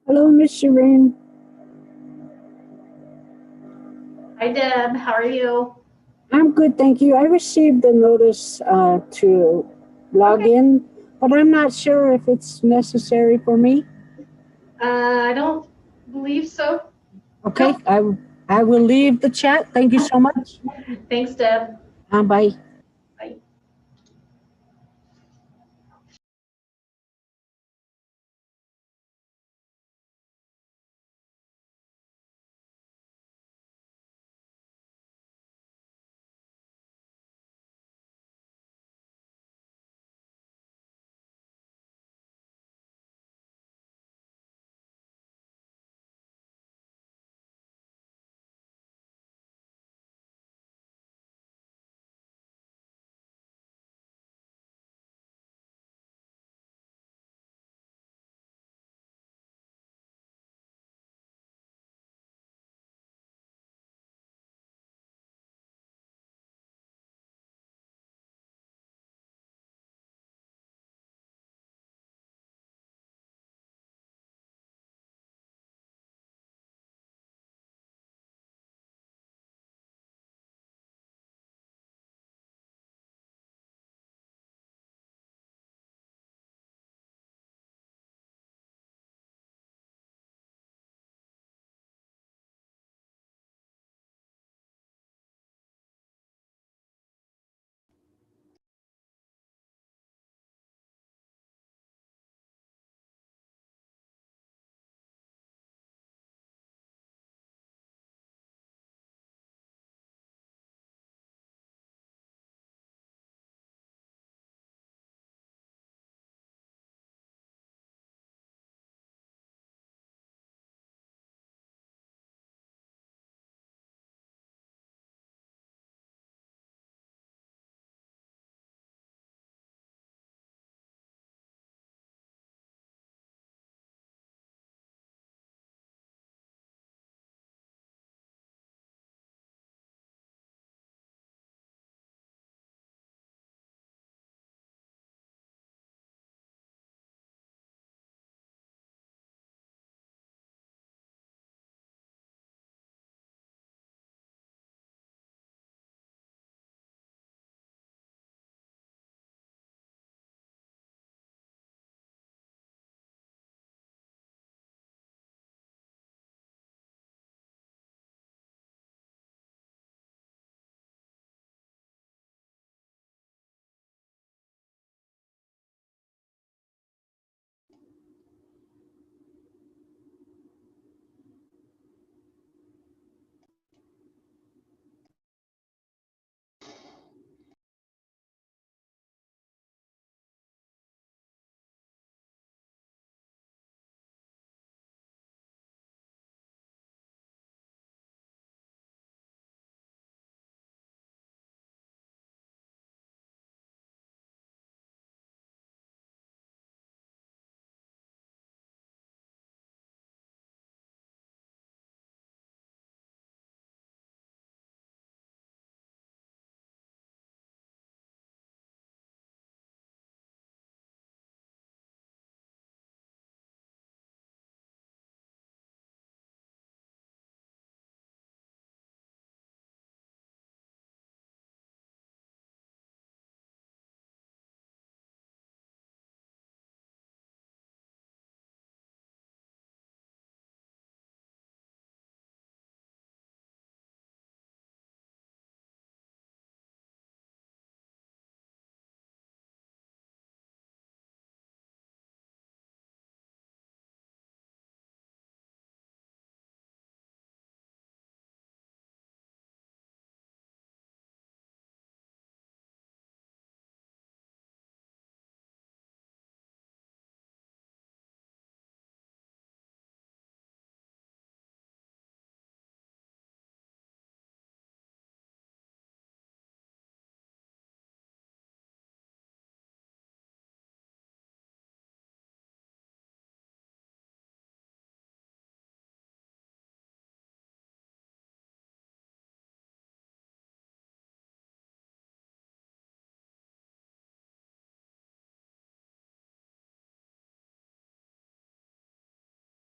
Hello, Miss Shireen. Hi Deb, how are you? I'm good, thank you. I received the notice to log Okay. in, but I'm not sure if it's necessary for me. I don't believe so. Okay, Nope. I will leave the chat. Thank you so much. Thanks, Deb. Bye. Bye.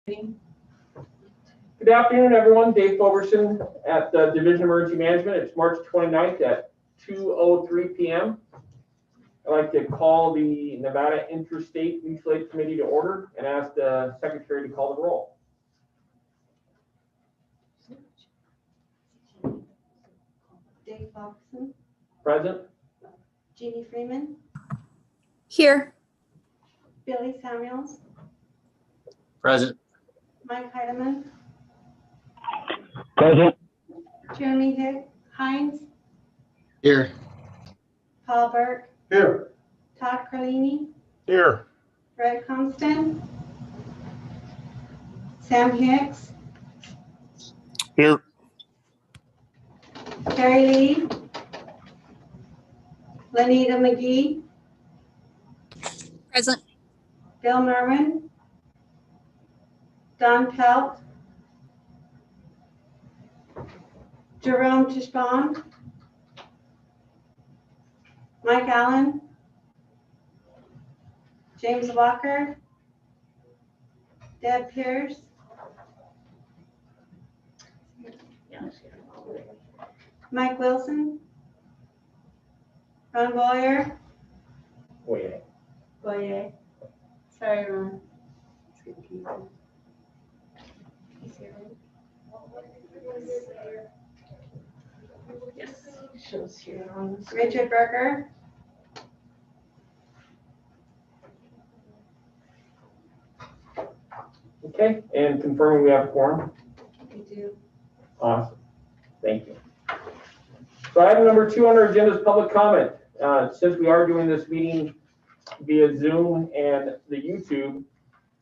Good afternoon, everyone. Dave Fulgerson at the Division of Emergency Management. It's March 29th at 2:03 p.m. I'd like to call the Nevada Interstate Legislative Committee to order and ask the Secretary to call the roll. Dave Fulgerson. Present. Jeannie Freeman. Here. Billy Samuels. Present. Mike Heidemann. Present. Jeremy Hines. Here. Paul Burke. Here. Todd Carlini. Here. Greg Constant. Sam Hicks. Here. Terry Lee. Lenita McGee. Present. Bill Merwin. Don Pelt. Jerome Tishbon. Mike Allen. James Walker. Deb Pierce. Mike Wilson. Ron Boyer. Wait. Boyer. Sorry, Ron. Yes, shows here on the screen. Richard Berger. Okay, and confirming we have a quorum. We do. Awesome. Thank you. So item number 2 on our agenda is public comment. Since we are doing this meeting via Zoom and the YouTube,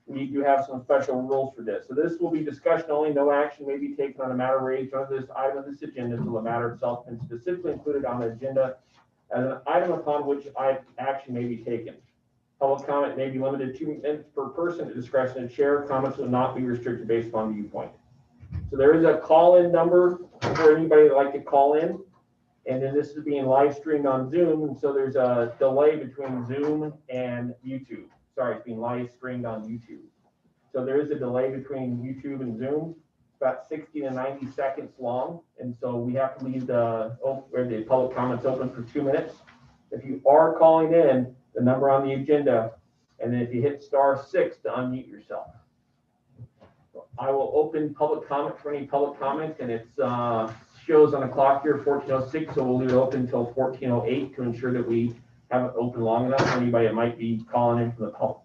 we do have some special rules for this. So this will be discussion only. No action may be taken on a matter raised under this item of this agenda until the matter itself has been specifically included on the agenda as an item upon which action may be taken. Public comment may be limited to 2 minutes per person at discretion of chair. Comments will not be restricted based upon viewpoint. So there is a call-in number for anybody that'd like to call in. And then this is being live streamed on Zoom. And so there's a delay between Zoom and YouTube. Sorry, it's being live streamed on YouTube. So there is a delay between YouTube and Zoom, about 60 to 90 seconds long. And so we have to leave the public comments open for 2 minutes. If you are calling in, the number on the agenda, and then if you hit *6 to unmute yourself. So I will open public comment for any public comments, and it's shows on the clock here 14:06, so we'll leave it open until 14:08 to ensure that we have it open long enough for anybody that might be calling in from the public.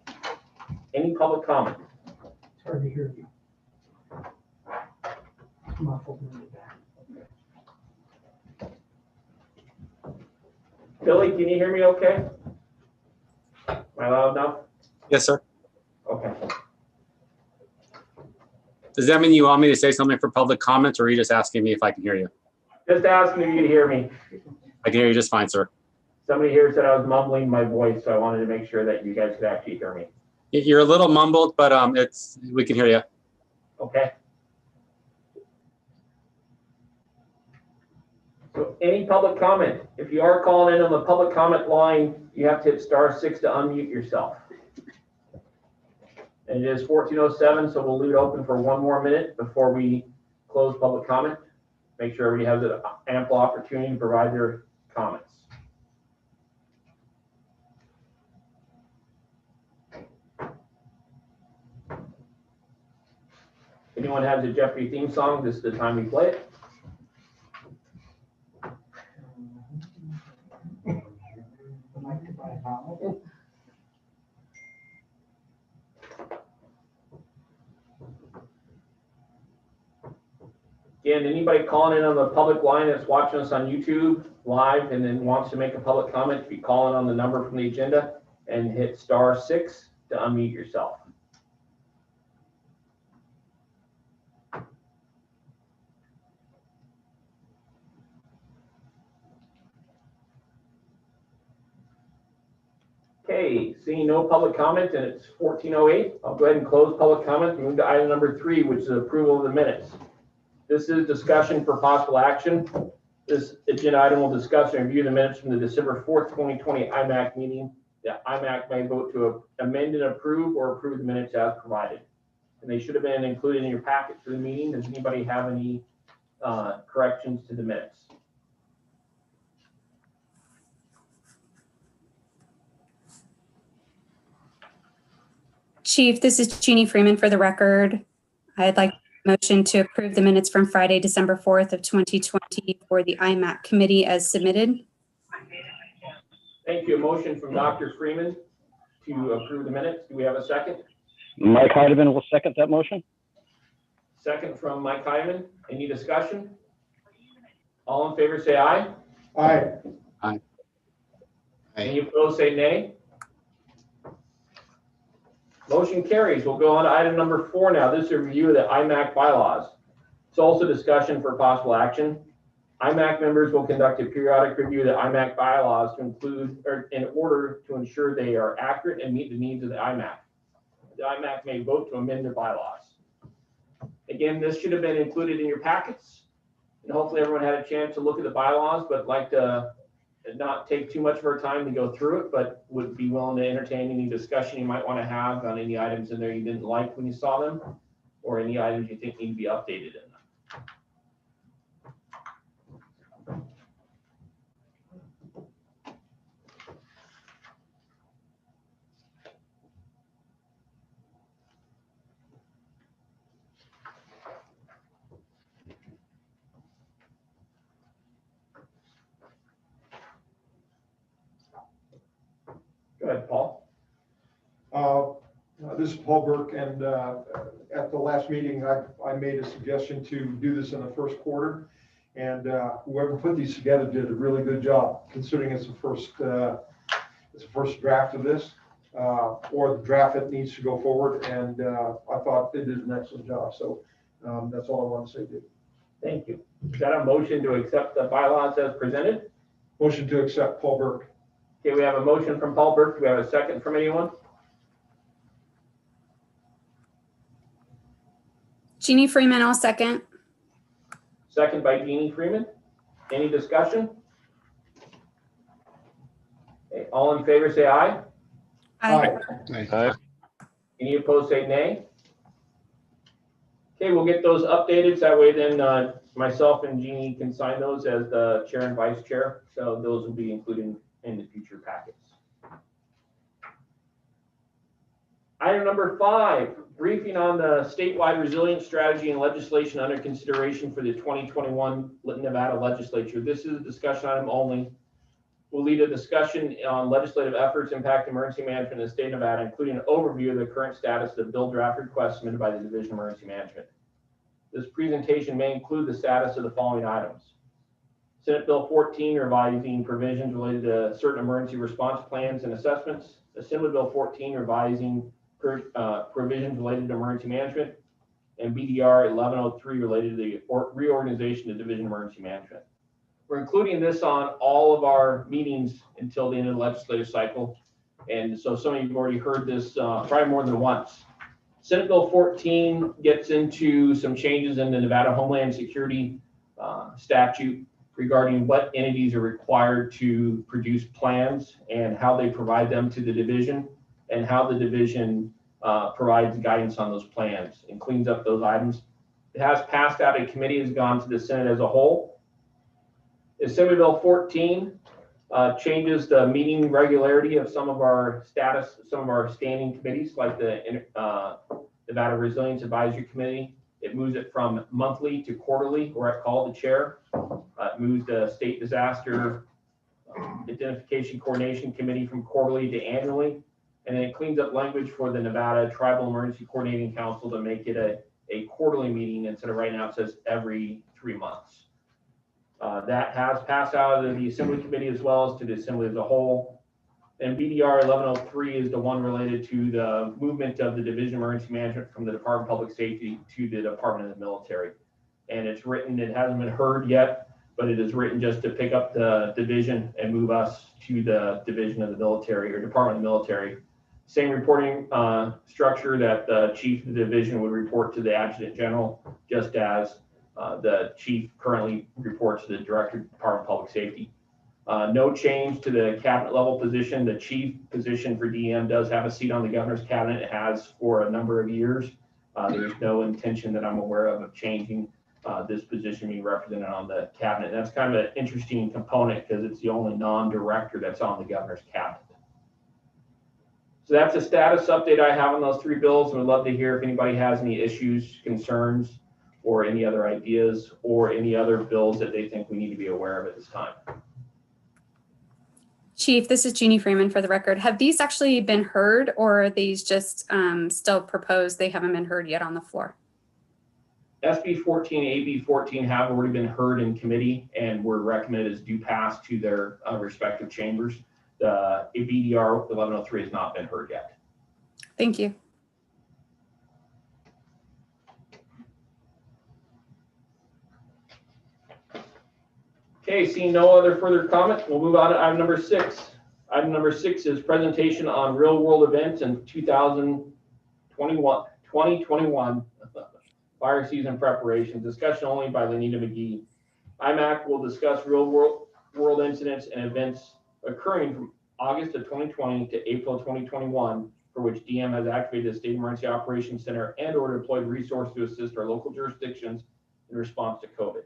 Any public comment? It's hard to hear you. Muffled in the back. Billy, can you hear me okay? Am I loud enough? Yes, sir. Okay. Does that mean you want me to say something for public comments, or are you just asking me if I can hear you? Just asking if you can hear me. I can hear you just fine, sir. Somebody here said I was mumbling my voice, so I wanted to make sure that you guys could actually hear me. You're a little mumbled, but we can hear you. Okay. So any public comment, if you are calling in on the public comment line, you have to hit *6 to unmute yourself. And it is 14:07, so we'll leave it open for 1 more minute before we close public comment. Make sure everybody has an ample opportunity to provide their comments. If anyone has a Jeopardy theme song, this is the time we play it. Again, anybody calling in on the public line that's watching us on YouTube live and then wants to make a public comment, be calling on the number from the agenda and hit *6 to unmute yourself. Okay, seeing no public comment and it's 14:08, I'll go ahead and close public comment and move to item number 3, which is approval of the minutes. This is discussion for possible action. This agenda item will discuss and review the minutes from the December 4th, 2020 IMAC meeting. The IMAC may vote to amend and approve or approve the minutes as provided. and they should have been included in your packet for the meeting. Does anybody have any corrections to the minutes? Chief, this is Jeannie Freeman for the record. I'd like a motion to approve the minutes from Friday, December 4th of 2020 for the IMAC Committee as submitted. Thank you. A motion from Dr. Freeman to approve the minutes. Do we have a second? Mike Heideman will second that motion. Second from Mike Hyman. Any discussion? All in favor say aye. Aye. Any opposed say nay. Motion carries. We'll go on to item number 4 now. This is a review of the IMAC bylaws. It's also discussion for possible action. IMAC members will conduct a periodic review of the IMAC bylaws to include, or in order to ensure they are accurate and meet the needs of the IMAC. The IMAC may vote to amend their bylaws. Again, this should have been included in your packets, and hopefully everyone had a chance to look at the bylaws, but like to not take too much of our time to go through it, but would be willing to entertain any discussion you might want to have on any items in there you didn't like when you saw them, or any items you think need to be updated in them. Go ahead, Paul. This is Paul Burke, and at the last meeting, I made a suggestion to do this in the first quarter, and whoever put these together did a really good job, considering it's the first draft of this, or the draft that needs to go forward, and I thought they did an excellent job. So that's all I want to say, Dave. Thank you. Is that a motion to accept the bylaws as presented? Motion to accept, Paul Burke. Okay, we have a motion from Paul Burke. Do we have a second from anyone? Jeannie Freeman, I'll second. Second by Jeannie Freeman. Any discussion? Okay, all in favor say aye. Aye. Any opposed say nay. Okay, we'll get those updated. So that way then myself and Jeannie can sign those as the chair and vice chair. So those will be included in the future packets. Item number 5, briefing on the statewide resilience strategy and legislation under consideration for the 2021 Nevada Legislature. This is a discussion item only. We'll lead a discussion on legislative efforts impacting emergency management in the state of Nevada, including an overview of the current status of the bill draft request submitted by the Division of Emergency Management. This presentation may include the status of the following items. Senate Bill 14, revising provisions related to certain emergency response plans and assessments. Assembly Bill 14, revising provisions related to emergency management. And BDR 1103, related to the reorganization of Division of Emergency Management. We're including this on all of our meetings until the end of the legislative cycle. And so some of you have already heard this probably more than once. Senate Bill 14 gets into some changes in the Nevada Homeland Security statute regarding what entities are required to produce plans and how they provide them to the division, and how the division provides guidance on those plans and cleans up those items. It has passed out of committee, has gone to the Senate as a whole. Assembly Bill 14 changes the meeting regularity of some of our standing committees, like the Nevada Resilience Advisory Committee. It moves it from monthly to quarterly, where I call the chair. It moves the State Disaster Identification Coordination Committee from quarterly to annually. And then it cleans up language for the Nevada Tribal Emergency Coordinating Council to make it a quarterly meeting instead of right now it says every 3 months. That has passed out of the Assembly Committee as well as to the Assembly as a whole. And BDR 1103 is the one related to the movement of the Division of Emergency Management from the Department of Public Safety to the Department of the Military. And it's written, it hasn't been heard yet, but it is written just to pick up the division and move us to the Division of the Military, or Department of the Military. Same reporting structure that the chief of the division would report to the adjutant general, just as the chief currently reports to the director of the Department of Public Safety. No change to the cabinet level position. The chief position for DM does have a seat on the governor's cabinet. It has for a number of years. There's no intention that I'm aware of changing this position being represented on the cabinet. And that's kind of an interesting component because it's the only non-director that's on the governor's cabinet. So that's a status update I have on those three bills, and would love to hear if anybody has any issues, concerns, or any other ideas, or any other bills that they think we need to be aware of at this time. Chief, this is Jeannie Freeman for the record. Have these actually been heard, or are these just still proposed? They haven't been heard yet on the floor. SB 14, AB 14 have already been heard in committee and were recommended as due pass to their respective chambers. The BDR 1103 has not been heard yet. Thank you. Okay, seeing no other further comment, we'll move on to item number 6. Item number 6 is presentation on real world events in 2021 fire season preparation. Discussion only by Lenita McGee. IMAC will discuss real world incidents and events occurring from August of 2020 to April 2021, for which DM has activated the State Emergency Operations Center and or deployed resources to assist our local jurisdictions in response to COVID.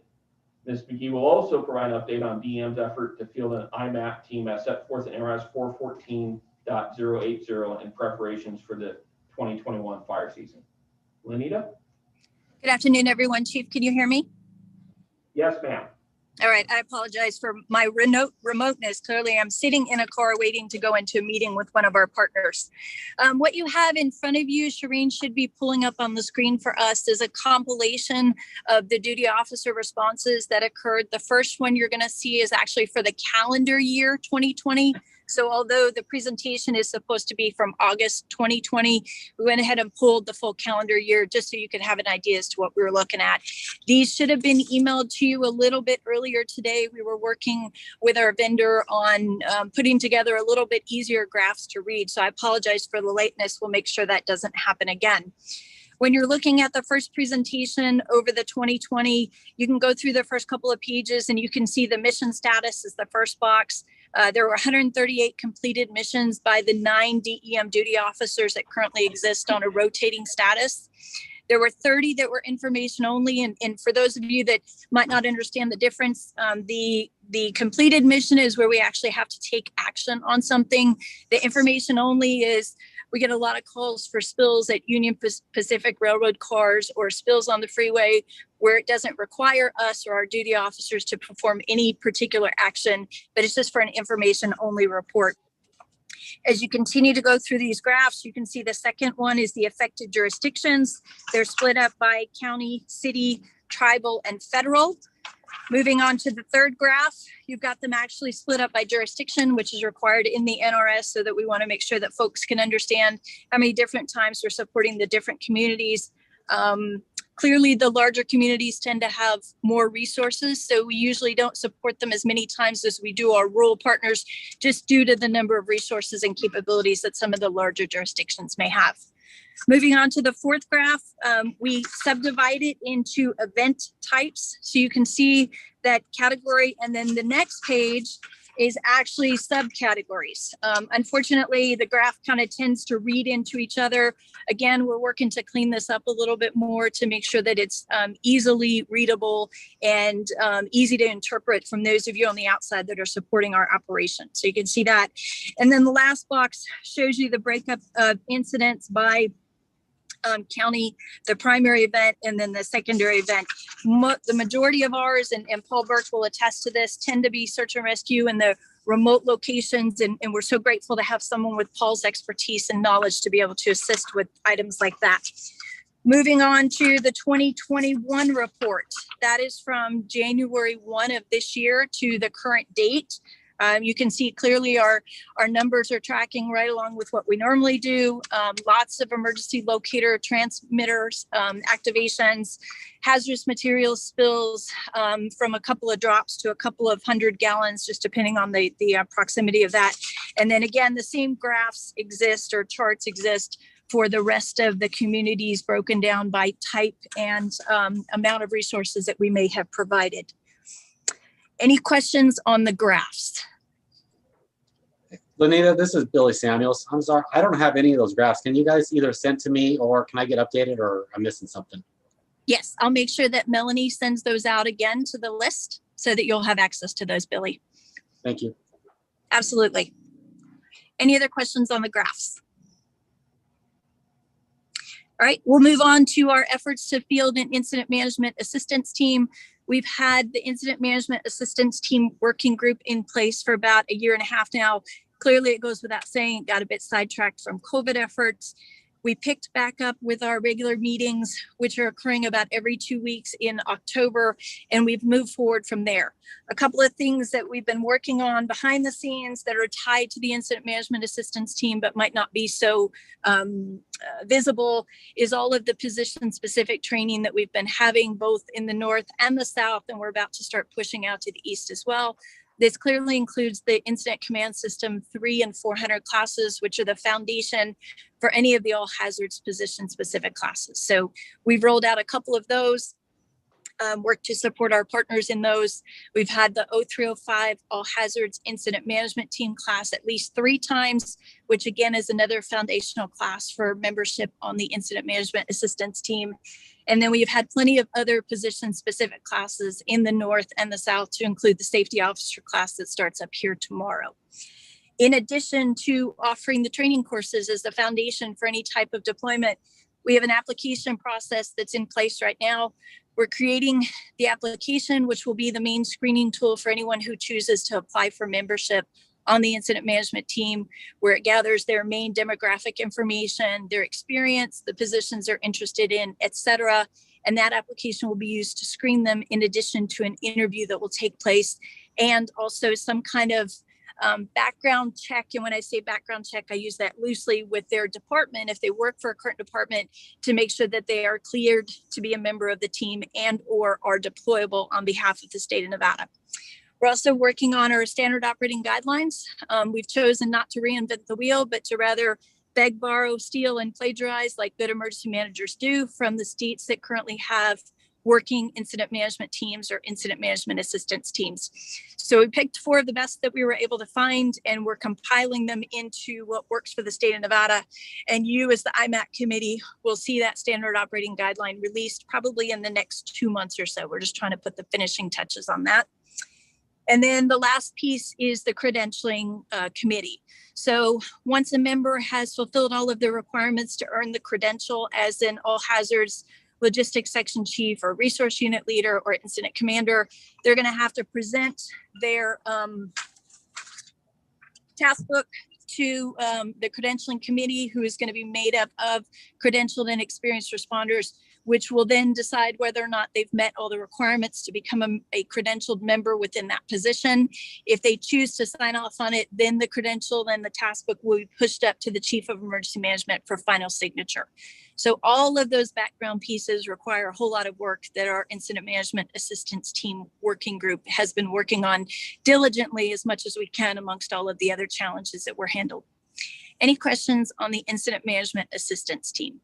Ms. McGee will also provide an update on DM's effort to field an IMAC team as set forth in NRS 414.080 in preparations for the 2021 fire season. Lenita? Good afternoon, everyone. Chief, can you hear me? Yes, ma'am. All right. I apologize for my remoteness. Clearly, I'm sitting in a car waiting to go into a meeting with one of our partners. What you have in front of you, Shireen, should be pulling up on the screen for us, is a compilation of the duty officer responses that occurred. The first one you're going to see is actually for the calendar year 2020. So although the presentation is supposed to be from August 2020, we went ahead and pulled the full calendar year just so you could have an idea as to what we were looking at. These should have been emailed to you a little bit earlier today. We were working with our vendor on putting together a little bit easier graphs to read. So I apologize for the lateness. We'll make sure that doesn't happen again. When you're looking at the first presentation over the 2020, you can go through the first couple of pages and you can see the mission status is the first box. There were 138 completed missions by the 9 DEM duty officers that currently exist on a rotating status. There were 30 that were information only. And for those of you that might not understand the difference, the completed mission is where we actually have to take action on something. The information only is we get a lot of calls for spills at Union Pacific Railroad cars or spills on the freeway where it doesn't require us or our duty officers to perform any particular action, but it's just for an information only report. As you continue to go through these graphs, you can see the second one is the affected jurisdictions. They're split up by county, city, tribal, and federal. Moving on to the third graph, you've got them actually split up by jurisdiction, which is required in the NRS so that we want to make sure that folks can understand how many different times we're supporting the different communities. Clearly, the larger communities tend to have more resources, so we usually don't support them as many times as we do our rural partners, just due to the number of resources and capabilities that some of the larger jurisdictions may have. Moving on to the fourth graph, we subdivide it into event types. So you can see that category, and then the next page is actually subcategories. Unfortunately, the graph kind of tends to read into each other. Again, we're working to clean this up a little bit more to make sure that it's easily readable and easy to interpret from those of you on the outside that are supporting our operation. So you can see that. And then the last box shows you the breakup of incidents by county, the primary event, and then the secondary event. The majority of ours, and Paul Burke will attest to this, tend to be search and rescue in the remote locations. And we're so grateful to have someone with Paul's expertise and knowledge to be able to assist with items like that. Moving on to the 2021 report. That is from January 1 of this year to the current date. You can see clearly our numbers are tracking right along with what we normally do. Lots of emergency locator transmitters, activations, hazardous materials spills from a couple of drops to a couple of 100 gallons, just depending on the proximity of that. And then again, the same graphs exist or charts exist for the rest of the communities broken down by type and amount of resources that we may have provided. Any questions on the graphs? Lenita, this is Billy Samuels. I'm sorry, I don't have any of those graphs. Can you guys either send to me or can I get updated, or I'm missing something? Yes, I'll make sure that Melanie sends those out again to the list so that you'll have access to those, Billy. Thank you. Absolutely. Any other questions on the graphs? All right, we'll move on to our efforts to field an incident management assistance team. We've had the incident management assistance team working group in place for about 1.5 years now. Clearly, it goes without saying, it got a bit sidetracked from COVID efforts. We picked back up with our regular meetings, which are occurring about every 2 weeks in October, and we've moved forward from there. A couple of things that we've been working on behind the scenes that are tied to the incident management assistance team, but might not be so visible, is all of the position-specific training that we've been having both in the north and the south, and we're about to start pushing out to the east as well. This clearly includes the Incident Command System 300 and 400 classes, which are the foundation for any of the all hazards position specific classes. So we've rolled out a couple of those, worked to support our partners in those. We've had the 0305 all hazards incident management team class at least 3 times, which again is another foundational class for membership on the incident management assistance team. And then we've had plenty of other position specific classes in the north and the south, to include the safety officer class that starts up here tomorrow. In addition to offering the training courses as the foundation for any type of deployment, we have an application process that's in place right now. We're creating the application, which will be the main screening tool for anyone who chooses to apply for membership on the incident management team, where it gathers their main demographic information, their experience, the positions they're interested in, etc. And that application will be used to screen them, in addition to an interview that will take place, and also some kind of background check. And when I say background check, I use that loosely, with their department, if they work for a current department, to make sure that they are cleared to be a member of the team and or are deployable on behalf of the state of Nevada. We're also working on our standard operating guidelines. We've chosen not to reinvent the wheel, but to rather beg, borrow, steal, and plagiarize, like good emergency managers do, from the states that currently have working incident management teams or incident management assistance teams. So we picked 4 of the best that we were able to find, and we're compiling them into what works for the state of Nevada. And you, as the IMAC committee, will see that standard operating guideline released probably in the next 2 months or so. We're just trying to put the finishing touches on that. And then the last piece is the credentialing committee. So once a member has fulfilled all of the requirements to earn the credential as an all hazards logistics section chief or resource unit leader or incident commander, they're going to have to present their task book to the credentialing committee, who is going to be made up of credentialed and experienced responders, which will then decide whether or not they've met all the requirements to become a credentialed member within that position. If they choose to sign off on it, then the credential and the task book will be pushed up to the Chief of Emergency Management for final signature. So all of those background pieces require a whole lot of work that our Incident Management Assistance Team Working Group has been working on diligently as much as we can amongst all of the other challenges that were handled. Any questions on the Incident Management Assistance Team?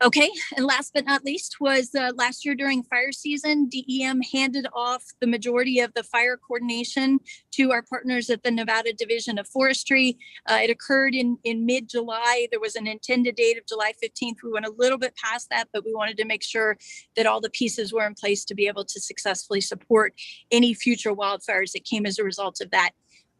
Okay, and last but not least was last year during fire season, DEM handed off the majority of the fire coordination to our partners at the Nevada Division of Forestry. It occurred in mid-July. There was an intended date of July 15th. We went a little bit past that, but we wanted to make sure that all the pieces were in place to be able to successfully support any future wildfires that came as a result of that.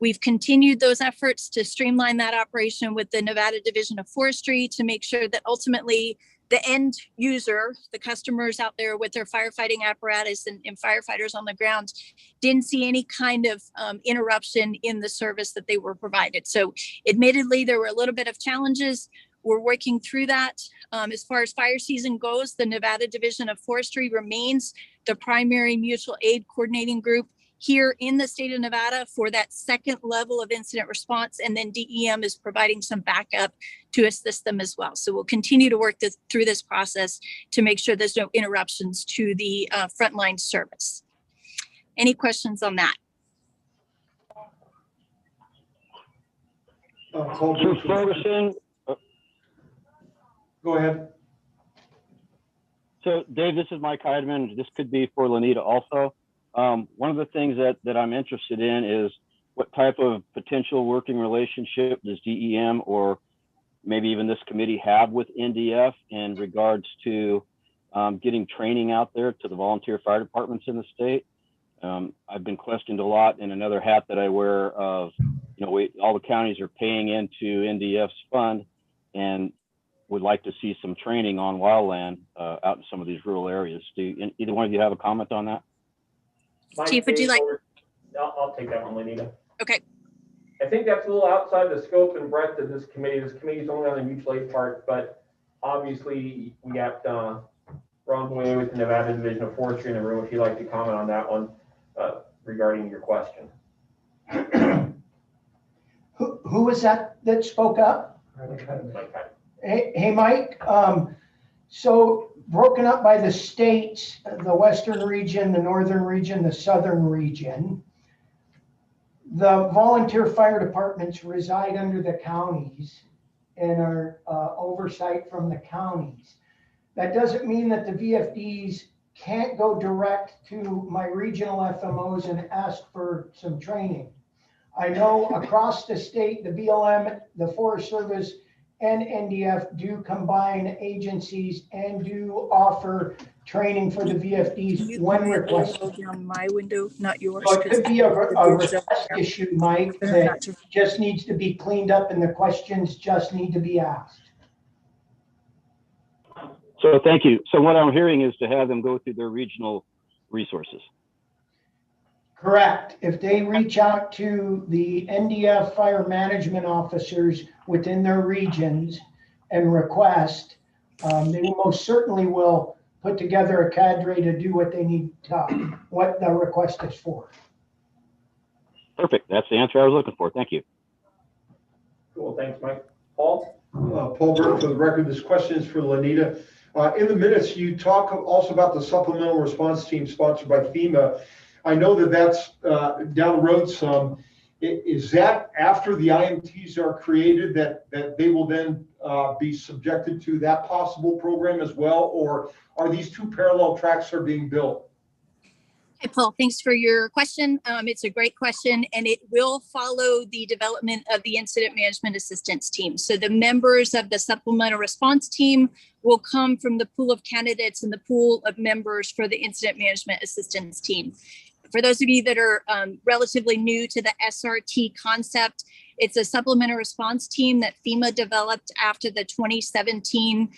We've continued those efforts to streamline that operation with the Nevada Division of Forestry to make sure that ultimately the end user, the customers out there with their firefighting apparatus and firefighters on the ground, didn't see any kind of interruption in the service that they were provided. So admittedly, there were a little bit of challenges. We're working through that. As far as fire season goes, the Nevada Division of Forestry remains the primary mutual aid coordinating group here in the state of Nevada for that second level of incident response. And then DEM is providing some backup to assist them as well. So we'll continue to work through this process to make sure there's no interruptions to the frontline service. Any questions on that? Chief Ferguson. Go ahead. So Dave, this is Mike Heidemann. This could be for Lenita also. One of the things that I'm interested in is what type of potential working relationship does DEM or maybe even this committee have with NDF in regards to getting training out there to the volunteer fire departments in the state? I've been questioned a lot in another hat that I wear of, all the counties are paying into NDF's fund and would like to see some training on wildland out in some of these rural areas. Do either one of you have a comment on that? Chief, would you like? I'll take that one, Lenita. Okay. I think that's a little outside the scope and breadth of this committee. This committee is only on the mutual aid part, but obviously we got Ron Boyer with the Nevada Division of Forestry in the room if you'd like to comment on that one regarding your question. Who was that spoke up? Hey, Mike. So broken up by the states, the western region, the northern region, the southern region, the volunteer fire departments reside under the counties and are oversight from the counties. That doesn't mean that the VFDs can't go direct to my regional FMOs and ask for some training. I know across the state, the BLM, the Forest Service, and NDF do combine agencies and do offer training for the VFDs when requested. On my window, not yours. So it could be a request issue, Mike, that just needs to be cleaned up and the questions just need to be asked. So thank you. So what I'm hearing is to have them go through their regional resources. Correct. If they reach out to the NDF fire management officers within their regions and request, they most certainly will put together a cadre to do what they need to, what the request is for. Perfect. That's the answer I was looking for. Thank you. Cool. Thanks, Mike. Paul? Paul Burke, for the record, this question is for Lenita. In the minutes, you talk also about the supplemental response team sponsored by FEMA. I know that that's down the road some. Is that after the IMTs are created that they will then be subjected to that possible program as well? Or are these two parallel tracks that are being built? Hey, Paul, thanks for your question. It's a great question, and it will follow the development of the incident management assistance team. So the members of the supplemental response team will come from the pool of candidates and the pool of members for the incident management assistance team. For those of you that are relatively new to the SRT concept, it's a supplemental response team that FEMA developed after the 2017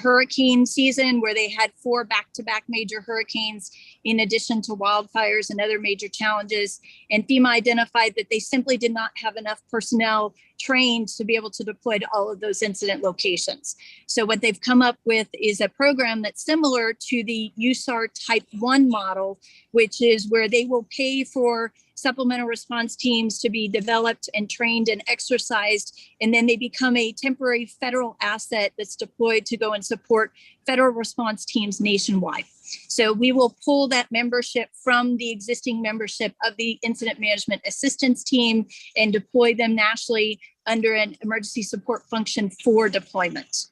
hurricane season, where they had 4 back-to-back major hurricanes in addition to wildfires and other major challenges. And FEMA identified that they simply did not have enough personnel trained to be able to deploy to all of those incident locations. So what they've come up with is a program that's similar to the USAR Type 1 model, which is where they will pay for supplemental response teams to be developed and trained and exercised, and then they become a temporary federal asset that's deployed to go and support federal response teams nationwide. So we will pull that membership from the existing membership of the incident management assistance team and deploy them nationally under an emergency support function for deployment.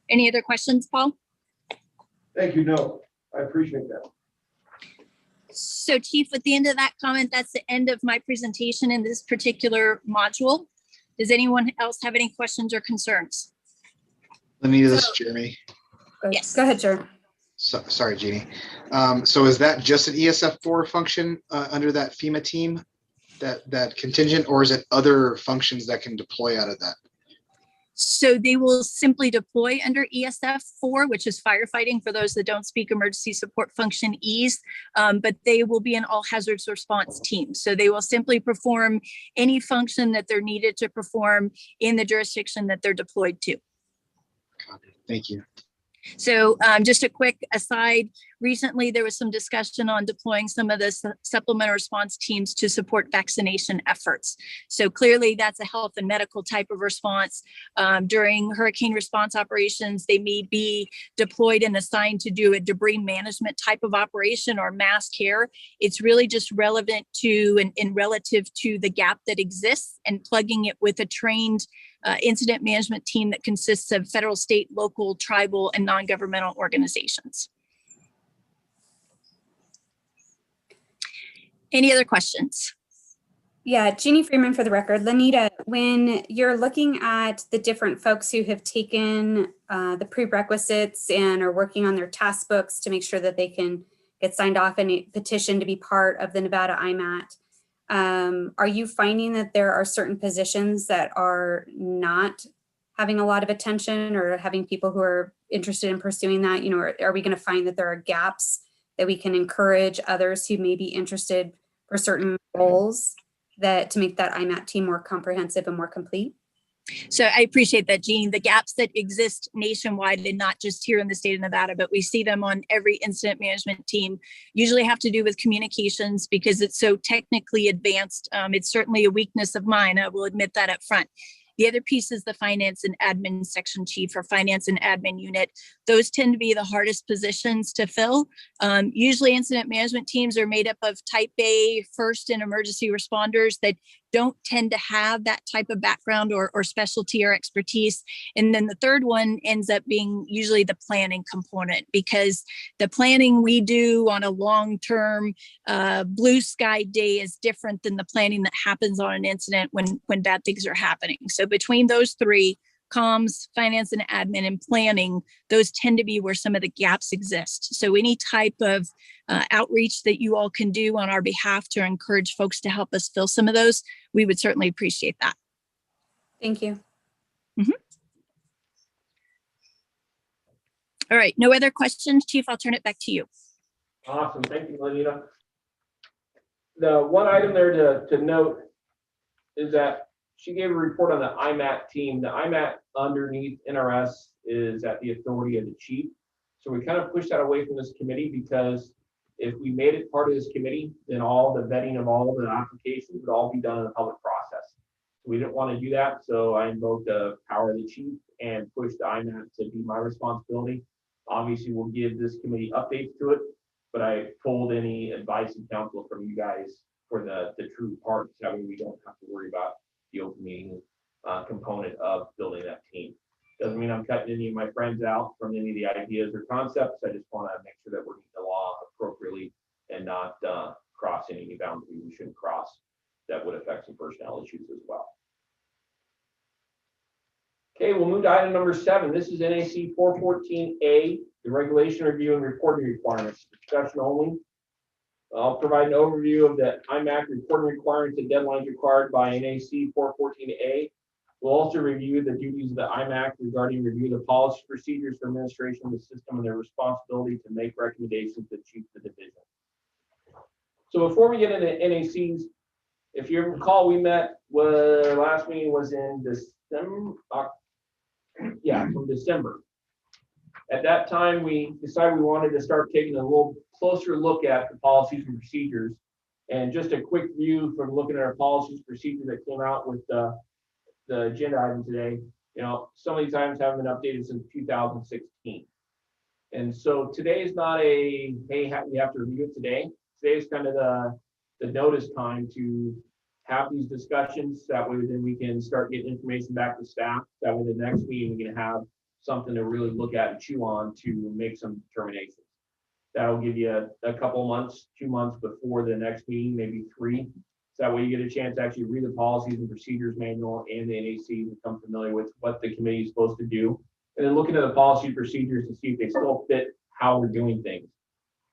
Any other questions, Paul? Thank you. No, I appreciate that. So Chief, at the end of that comment, that's the end of my presentation in this particular module. Does anyone else have any questions or concerns? Lenita, this is Jeremy. Yes. Go ahead, Jer. Sorry, Jeannie. So is that just an ESF4 function under that FEMA team, that contingent, or is it other functions that can deploy out of that? So they will simply deploy under ESF4, which is firefighting for those that don't speak emergency support function E's, but they will be an all hazards response team. So they will simply perform any function that they're needed to perform in the jurisdiction that they're deployed to. Thank you. So just a quick aside, recently there was some discussion on deploying some of the supplemental response teams to support vaccination efforts. So clearly that's a health and medical type of response. During hurricane response operations, they may be deployed and assigned to do a debris management type of operation or mass care. It's really just relevant to and relative to the gap that exists and plugging it with a trained incident management team that consists of federal, state, local, tribal, and non-governmental organizations. Any other questions? Yeah, Jeannie Freeman for the record. Lanita, when you're looking at the different folks who have taken the prerequisites and are working on their task books to make sure that they can get signed off and petition to be part of the Nevada IMAT, are you finding that there are certain positions that are not having a lot of attention or having people who are interested in pursuing that? You know, are we going to find that there are gaps that we can encourage others who may be interested for certain roles that to make that IMAT team more comprehensive and more complete? So I appreciate that, Jean. The gaps that exist nationwide and not just here in the state of Nevada, but we see them on every incident management team, usually have to do with communications because it's so technically advanced. It's certainly a weakness of mine. I will admit that up front. The other piece is the finance and admin section chief or finance and admin unit. Those tend to be the hardest positions to fill. Usually incident management teams are made up of type A, first and emergency responders that don't tend to have that type of background or specialty or expertise. And then the third one ends up being usually the planning component, because the planning we do on a long-term blue sky day is different than the planning that happens on an incident when bad things are happening. So between those three, comms, finance and admin, and planning, those tend to be where some of the gaps exist. So any type of outreach that you all can do on our behalf to encourage folks to help us fill some of those, we would certainly appreciate that. Thank you. All right, no other questions, Chief? I'll turn it back to you. Awesome, thank you, Lanita. The one item there to note is that she gave a report on the IMAT team. The IMAT underneath NRS is at the authority of the chief. So we kind of pushed that away from this committee because if we made it part of this committee, then all the vetting of all of the applications would all be done in a public process. So we didn't want to do that. So I invoked the power of the chief and pushed the IMAT to be my responsibility. Obviously, we'll give this committee updates to it, but I pulled any advice and counsel from you guys for the true parts. That way we don't have to worry about the open meeting component of building that team. Doesn't mean I'm cutting any of my friends out from any of the ideas or concepts. I just want to make sure that we're reading the law appropriately and not crossing any boundary we shouldn't cross that would affect some personnel issues as well. Okay, we'll move to item number 7. This is NAC 414A, the regulation review and reporting requirements, discussion only. I'll provide an overview of the IMAC reporting requirements and deadlines required by NAC 414A. We'll also review the duties of the IMAC regarding review of the policy procedures for administration of the system and their responsibility to make recommendations to the chief of the division. So before we get into NACs, if you recall, we met, last meeting was in December, from December. At that time, we decided we wanted to start taking a little closer look at the policies and procedures. And just a quick view from looking at our policies and procedures that came out with the agenda item today. You know, some of these items haven't been updated since 2016. And so today is not a, hey, we have to review it today. Today is kind of the notice time to have these discussions. That way then we can start getting information back to staff. That way the next meeting we can have something to really look at and chew on to make some determinations. That'll give you a couple months, 2 months before the next meeting, maybe 3. So that way you get a chance to actually read the policies and procedures manual and the NAC and become familiar with what the committee is supposed to do. And then looking at the policy procedures to see if they still fit how we're doing things.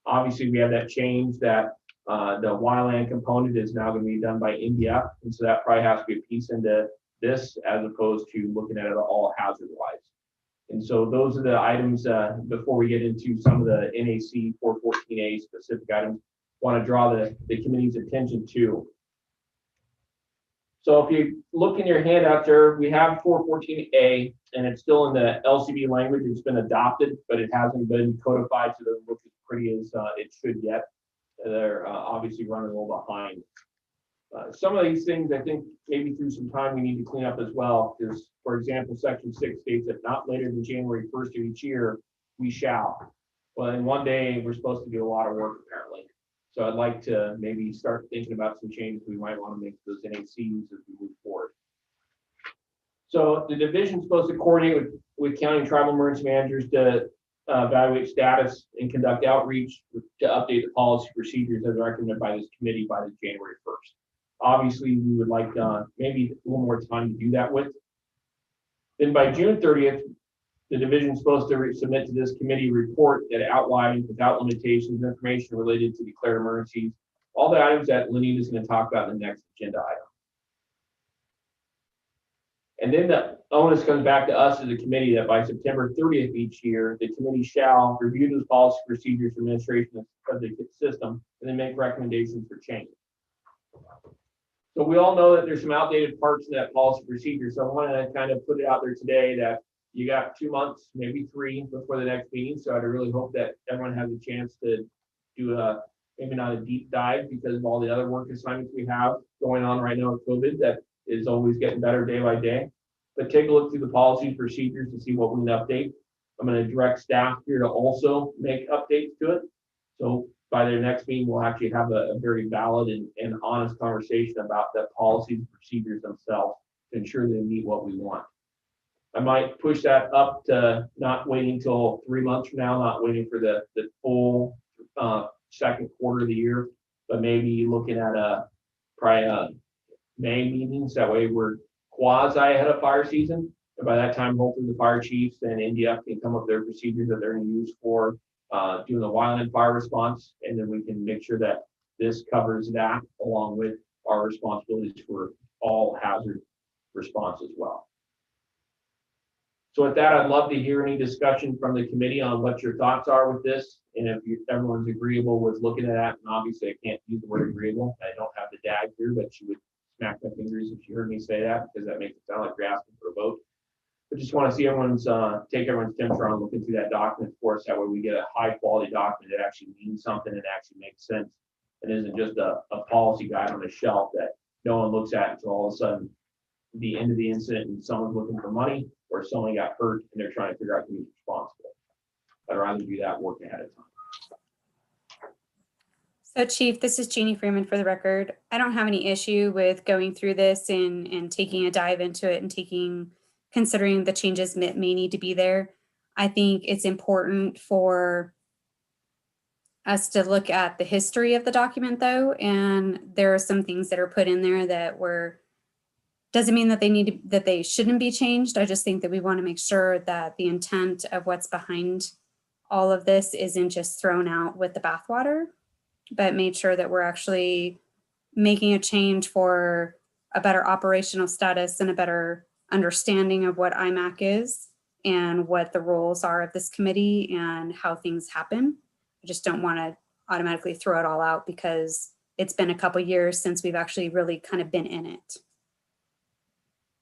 Obviously, we have that change that the WILAN component is now going to be done by NDF. And so that probably has to be a piece into this as opposed to looking at it all hazard-wise. And so those are the items before we get into some of the NAC 414A specific items, want to draw the committee's attention to. So if you look in your handout there, we have 414A, and it's still in the LCD language. It's been adopted, but it hasn't been codified so that it looks as pretty as it should yet. They're obviously running a little behind. Some of these things, I think maybe through some time we need to clean up as well, because, for example, Section 6 states that not later than January 1st of each year, we shall. Well, in one day, we're supposed to do a lot of work, apparently. So I'd like to maybe start thinking about some changes we might want to make to those NACs as we move forward. So the division is supposed to coordinate with county and tribal emergency managers to evaluate status and conduct outreach to update the policy procedures as recommended by this committee by the January 1st. Obviously, we would like maybe a little more time to do that with. Then by June 30th, the division is supposed to submit to this committee a report that outlines without limitations information related to declared emergencies, all the items that Lenita is going to talk about in the next agenda item. And then the onus comes back to us as a committee that by September 30th each year, the committee shall review those policy procedures for administration of the system and then make recommendations for change. So we all know that there's some outdated parts of that policy procedure. So I want to kind of put it out there today that you got 2 months, maybe 3 before the next meeting. So I really hope that everyone has a chance to do maybe not a deep dive because of all the other work assignments we have going on right now with COVID that is always getting better day by day. But take a look through the policy procedures to see what we can update. I'm going to direct staff here to also make updates to it. So by their next meeting, we'll actually have a very valid and honest conversation about the policies and procedures themselves to ensure they meet what we want. I might push that up to not waiting till 3 months from now, not waiting for the full second quarter of the year, but maybe looking at probably May meetings. That way we're quasi ahead of fire season. And by that time, hopefully the fire chiefs and NDF can come up with their procedures that they're going to use for doing the wildland fire response. And then we can make sure that this covers that along with our responsibilities for all hazard response as well. So with that, I'd love to hear any discussion from the committee on what your thoughts are with this. And if everyone's agreeable with looking at that, and obviously I can't use the word agreeable. I don't have the DAG here, but she would smack my fingers if she heard me say that, because that makes it sound like you're asking for a vote. But just want to see everyone's, take everyone's temperature on looking through that document for us. That way we get a high quality document that actually means something and actually makes sense. It isn't just a policy guide on a shelf that no one looks at until all of a sudden the end of the incident and someone's looking for money or someone got hurt and they're trying to figure out who's responsible. I'd rather do that work ahead of time. So Chief, this is Jeannie Freeman for the record. I don't have any issue with going through this and taking a dive into it and considering the changes that may need to be there. I think it's important for us to look at the history of the document though, and there are some things that are put in there that doesn't mean that they shouldn't be changed. I just think that we want to make sure that the intent of what's behind all of this isn't just thrown out with the bathwater, but made sure that we're actually making a change for a better operational status and a better understanding of what IMAC is and what the roles are of this committee and how things happen. I just don't want to automatically throw it all out because it's been a couple years since we've actually really kind of been in it.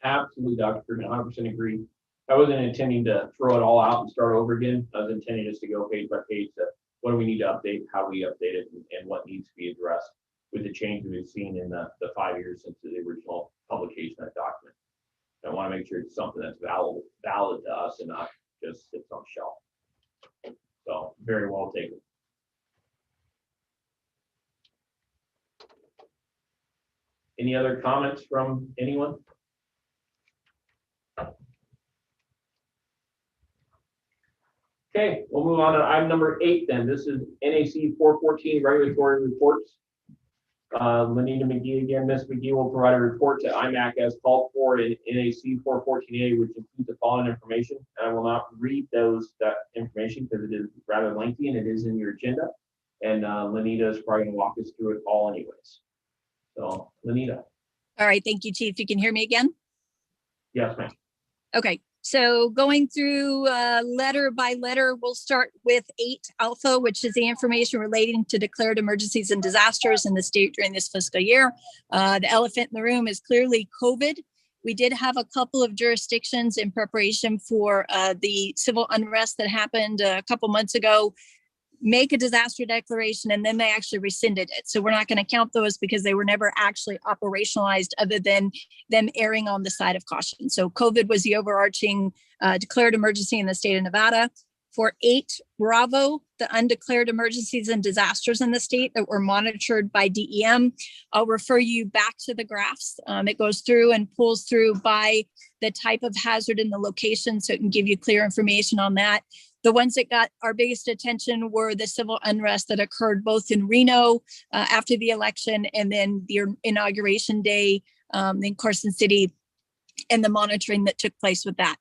Absolutely, Dr. Freeman, 100% agree. I wasn't intending to throw it all out and start over again. I was intending just to go page by page to what do we need to update, how we update it, and what needs to be addressed with the change we've seen in the 5 years since the original publication of that document. I want to make sure it's something that's valid to us and not just sits on the shelf. So very well taken. Any other comments from anyone? Okay, we'll move on to item number 8 then. This is NAC 414 regulatory reports. Lenita McGee again. Ms. McGee will provide a report to IMAC as called for in NAC 414A, which includes the following information. And I will not read that information because it is rather lengthy and it is in your agenda. And Lenita is probably going to walk us through it all anyways. So, Lenita. All right, thank you, Chief. You can hear me again? Yes, ma'am. Okay. So going through letter by letter, we'll start with 8 Alpha, which is the information relating to declared emergencies and disasters in the state during this fiscal year. The elephant in the room is clearly COVID. We did have a couple of jurisdictions in preparation for the civil unrest that happened a couple months ago make a disaster declaration and then they actually rescinded it. So we're not going to count those because they were never actually operationalized other than them erring on the side of caution. So COVID was the overarching declared emergency in the state of Nevada. For 8 Bravo, the undeclared emergencies and disasters in the state that were monitored by DEM, I'll refer you back to the graphs. It goes through and pulls through by the type of hazard in the location so it can give you clear information on that. The ones that got our biggest attention were the civil unrest that occurred both in Reno after the election and then the inauguration day in Carson City and the monitoring that took place with that.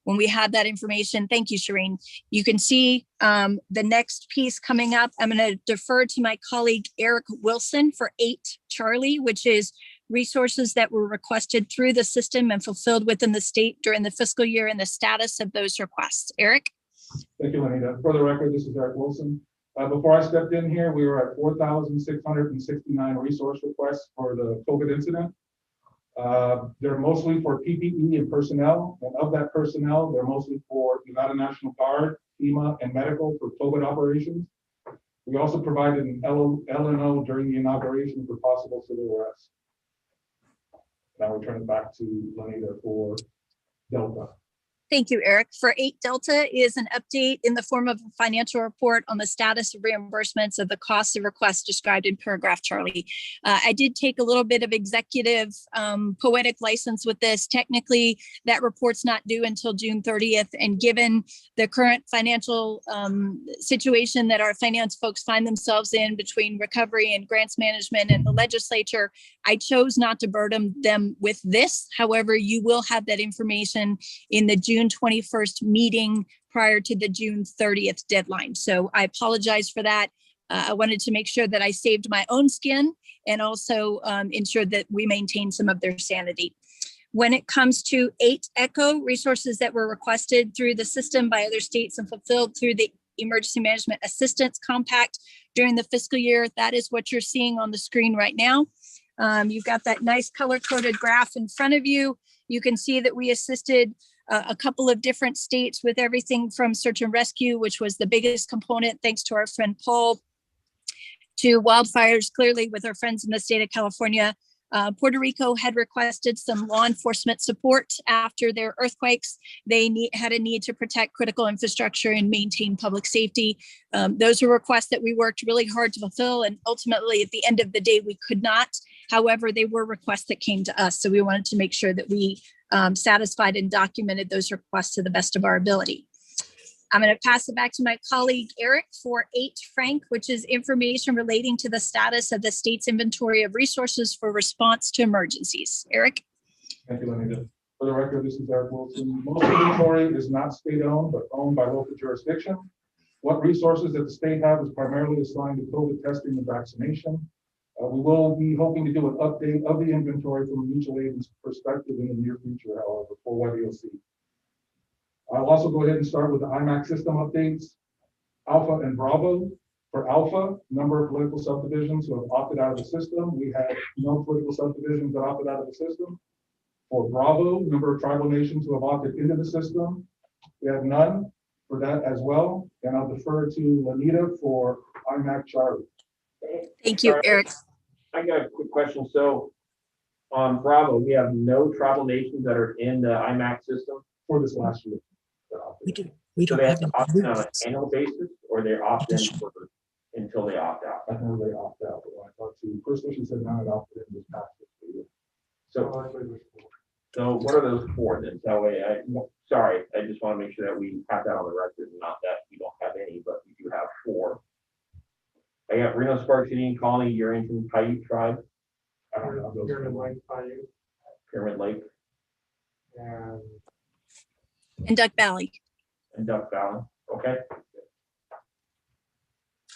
When we have that information, thank you, Shireen. You can see the next piece coming up. I'm going to defer to my colleague Eric Wilson for 8 Charlie, which is resources that were requested through the system and fulfilled within the state during the fiscal year and the status of those requests. Eric? Thank you, Lenita. For the record, this is Eric Wilson. Before I stepped in here, we were at 4,669 resource requests for the COVID incident. They're mostly for PPE and personnel, and of that personnel, they're mostly for Nevada National Guard, FEMA, and medical for COVID operations. We also provided an LNO during the inauguration for possible civil arrest. Now we turn it back to Lenita for Delta. Thank you, Eric. For 8 Delta is an update in the form of a financial report on the status of reimbursements of the costs of requests described in paragraph Charlie. I did take a little bit of executive poetic license with this. Technically, that report's not due until June 30th. And given the current financial situation that our finance folks find themselves in between recovery and grants management and the legislature, I chose not to burden them with this. However, you will have that information in the June 21st meeting prior to the June 30th deadline. So I apologize for that. I wanted to make sure that I saved my own skin and also ensured that we maintain some of their sanity. When it comes to 8 ECHO resources that were requested through the system by other states and fulfilled through the Emergency Management Assistance Compact during the fiscal year, that is what you're seeing on the screen right now. You've got that nice color-coded graph in front of you. You can see that we assisted a couple of different states with everything from search and rescue, which was the biggest component, thanks to our friend Paul, to wildfires, clearly with our friends in the state of California. Puerto Rico had requested some law enforcement support after their earthquakes. They had a need to protect critical infrastructure and maintain public safety. Those were requests that we worked really hard to fulfill, and ultimately at the end of the day, we could not. However, they were requests that came to us, so we wanted to make sure that we satisfied and documented those requests to the best of our ability. I'm going to pass it back to my colleague Eric for 8 Frank, which is information relating to the status of the state's inventory of resources for response to emergencies. Eric? Thank you, Lenita. For the record, this is Eric Wilson. Most inventory is not state-owned, but owned by local jurisdiction. What resources that the state have is primarily assigned to COVID testing and vaccination. We will be hoping to do an update of the inventory from a mutual aid's perspective in the near future, however, for what you'll see. I'll also go ahead and start with the IMAC system updates. Alpha and Bravo. For Alpha, number of political subdivisions who have opted out of the system. We had no political subdivisions that opted out of the system. For Bravo, number of tribal nations who have opted into the system. We have none for that as well. And I'll defer to Lenita for IMAC Charlie. Thank you, Eric. I got a quick question. So on Bravo, we have no tribal nations that are in the IMAC system for this last year. We don't have to opt in on an annual basis, or they opt in for, until they opt out. I know they opt out. But when I talked to first, she said none had opted in this past fiscal year. So what are those for then? That way, sorry, I just want to make sure that we have that on the record, not that we don't have any, but we do have 4. I got Reno, Sparks, Indian Colony, Urington, Paiute Tribe. I don't know those. Pyramid Lake, Paiute. Pyramid Lake. And Duck Valley. And Duck Valley. Okay.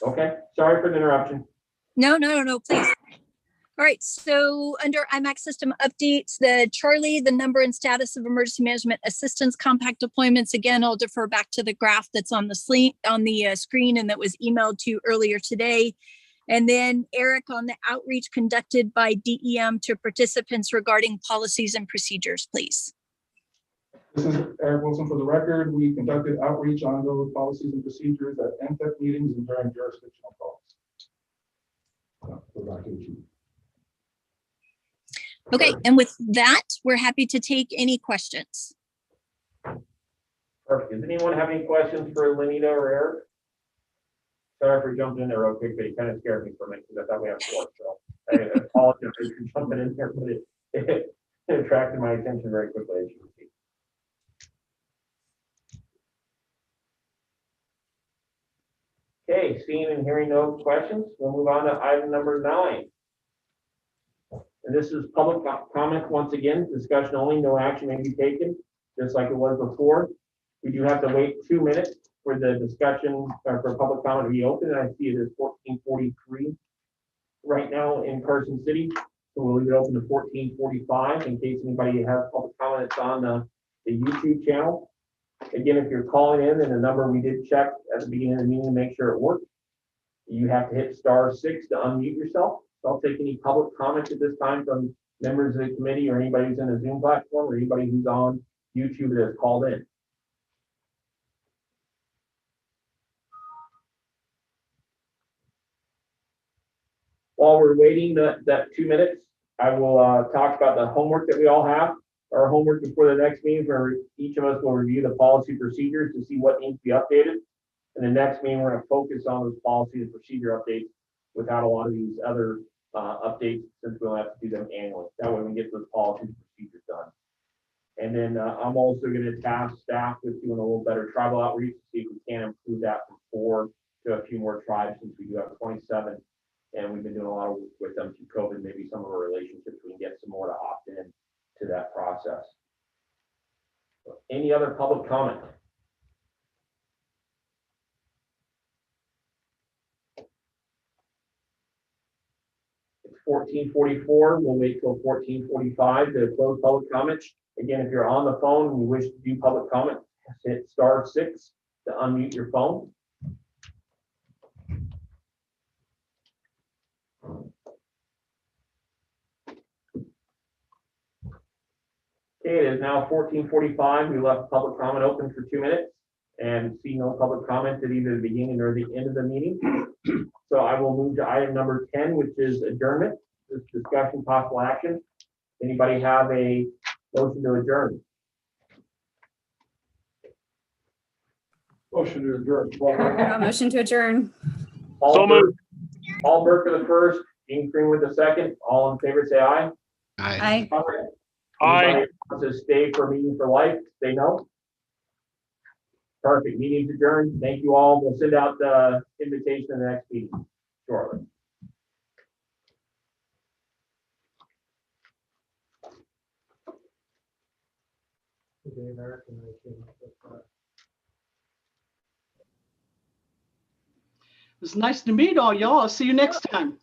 Okay. Sorry for the interruption. No, please. All right, so under IMAC system updates, the Charlie, the number and status of emergency management assistance compact deployments. Again, I'll defer back to the graph that's on the screen and that was emailed to you earlier today. And then Eric on the outreach conducted by DEM to participants regarding policies and procedures, please. This is Eric Wilson for the record. We conducted outreach on those policies and procedures at NTEC meetings and during jurisdictional calls. Okay, and with that, we're happy to take any questions. Perfect. Does anyone have any questions for Lenita or Eric? Sorry for jumping in there real quick, but it kind of scared me for a minute because I thought we had 4. So I apologize for jumping in there, but it attracted my attention very quickly, as you can see. Okay, seeing and hearing no questions, we'll move on to item number 9. And this is public comment once again, discussion only, no action may be taken, just like it was before. We do have to wait 2 minutes for the discussion or for public comment to be open, and I see it is 14:43 right now in Carson City. So we'll leave it open to 14:45 in case anybody has public comments on the YouTube channel. Again, if you're calling in, and the number we did check at the beginning of the meeting to make sure it worked, you have to hit *6 to unmute yourself. So I'll take any public comments at this time from members of the committee or anybody who's in the Zoom platform or anybody who's on YouTube that has called in. While we're waiting that 2 minutes, I will talk about the homework that we all have. Our homework before the next meeting, where each of us will review the policy procedures to see what needs to be updated. And the next meeting, we're going to focus on those policy and procedure updates without a lot of these other updates, since we'll have to do them annually. That way we can get those policies and procedures done. And then I'm also going to task staff with doing a little better tribal outreach to see if we can improve that from 4 to a few more tribes, since we do have 27. And we've been doing a lot of work with them through COVID. Maybe some of our relationships, we can get some more to opt in to that process. Any other public comment? It's 14:44. We'll wait till 14:45 to close public comments. Again, if you're on the phone and you wish to do public comment, hit *6 to unmute your phone. Okay, it is now 14:45. We left public comment open for 2 minutes and see no public comment at either the beginning or the end of the meeting. So I will move to item number 10, which is adjournment. This discussion possible action. Anybody have a motion to adjourn? Motion to adjourn. Motion to adjourn. Paul Burke for the first, Gene Freeman with the second. All in favor, say aye. Aye. Anybody wants to stay for meeting for life, say no. Perfect, meeting's adjourned. Thank you all. We'll send out the invitation to the next meeting shortly. It was nice to meet all y'all. I'll see you next time.